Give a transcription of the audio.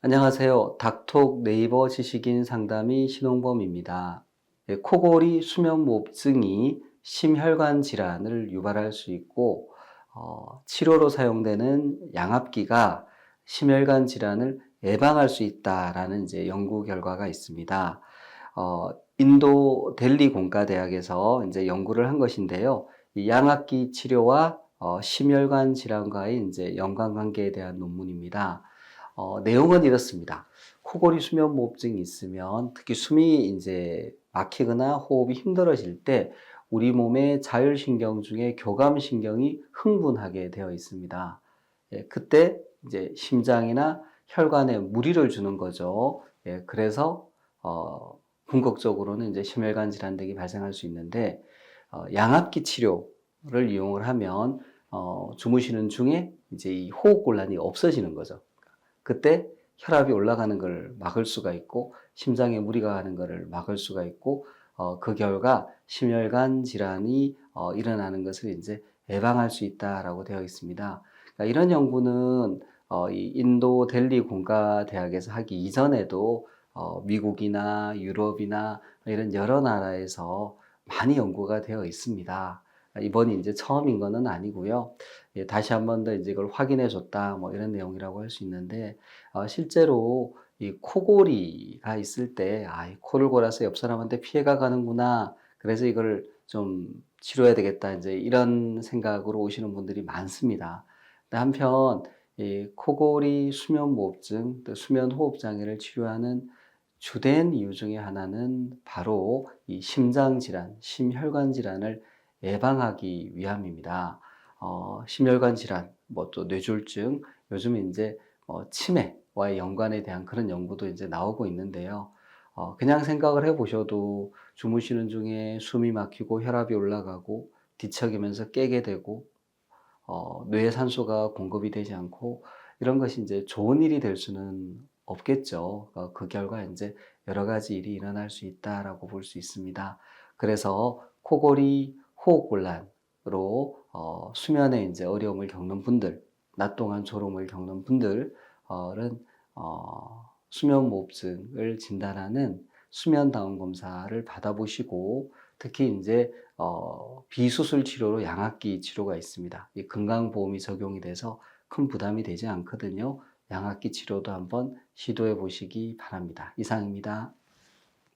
안녕하세요. 닥톡 네이버 지식인 상담의 신홍범입니다. 코골이 수면무호흡증이 심혈관 질환을 유발할 수 있고, 치료로 사용되는 양압기가 심혈관 질환을 예방할 수 있다라는 이제 연구 결과가 있습니다. 인도 델리 공과대학에서 이제 연구를 한 것인데요. 이 양압기 치료와 심혈관 질환과의 이제 연관관계에 대한 논문입니다. 내용은 이렇습니다. 코골이 수면무호흡증이 있으면 특히 숨이 이제 막히거나 호흡이 힘들어질 때 우리 몸의 자율신경 중에 교감신경이 흥분하게 되어 있습니다. 그때 이제 심장이나 혈관에 무리를 주는 거죠. 그래서 궁극적으로는 이제 심혈관 질환 등이 발생할 수 있는데, 양압기 치료를 이용을 하면 주무시는 중에 이제 이 호흡곤란이 없어지는 거죠. 그때 혈압이 올라가는 걸 막을 수가 있고 심장에 무리가 가는 것을 막을 수가 있고 그 결과 심혈관 질환이 일어나는 것을 이제 예방할 수 있다라고 되어 있습니다. 그러니까 이런 연구는 이 인도 델리 공과대학에서 하기 이전에도 미국이나 유럽이나 이런 여러 나라에서 많이 연구가 되어 있습니다. 이번이 이제 처음인 거는 아니고요. 다시 한 번 더 이제 이걸 확인해 줬다, 뭐 이런 내용이라고 할 수 있는데, 실제로 이 코골이가 있을 때, 이 코를 골아서 옆 사람한테 피해가 가는구나. 그래서 이걸 좀 치료해야 되겠다. 이제 이런 생각으로 오시는 분들이 많습니다. 근데 한편, 이 코골이 수면무호흡증, 또 수면호흡장애를 치료하는 주된 이유 중에 하나는 바로 이 심장질환, 심혈관 질환을 예방하기 위함입니다. 심혈관 질환, 뭐 또 뇌졸중, 요즘 이제 치매와의 연관에 대한 그런 연구도 이제 나오고 있는데요. 그냥 생각을 해 보셔도 주무시는 중에 숨이 막히고 혈압이 올라가고 뒤척이면서 깨게 되고 뇌에 산소가 공급이 되지 않고 이런 것이 이제 좋은 일이 될 수는 없겠죠. 그 결과 이제 여러 가지 일이 일어날 수 있다라고 볼 수 있습니다. 그래서 코골이 호흡곤란으로 수면에 이제 어려움을 겪는 분들, 낮 동안 졸음을 겪는 분들은 수면무호흡증을 진단하는 수면다운 검사를 받아보시고 특히 이제 비수술 치료로 양압기 치료가 있습니다. 이 건강보험이 적용이 돼서 큰 부담이 되지 않거든요. 양압기 치료도 한번 시도해 보시기 바랍니다. 이상입니다.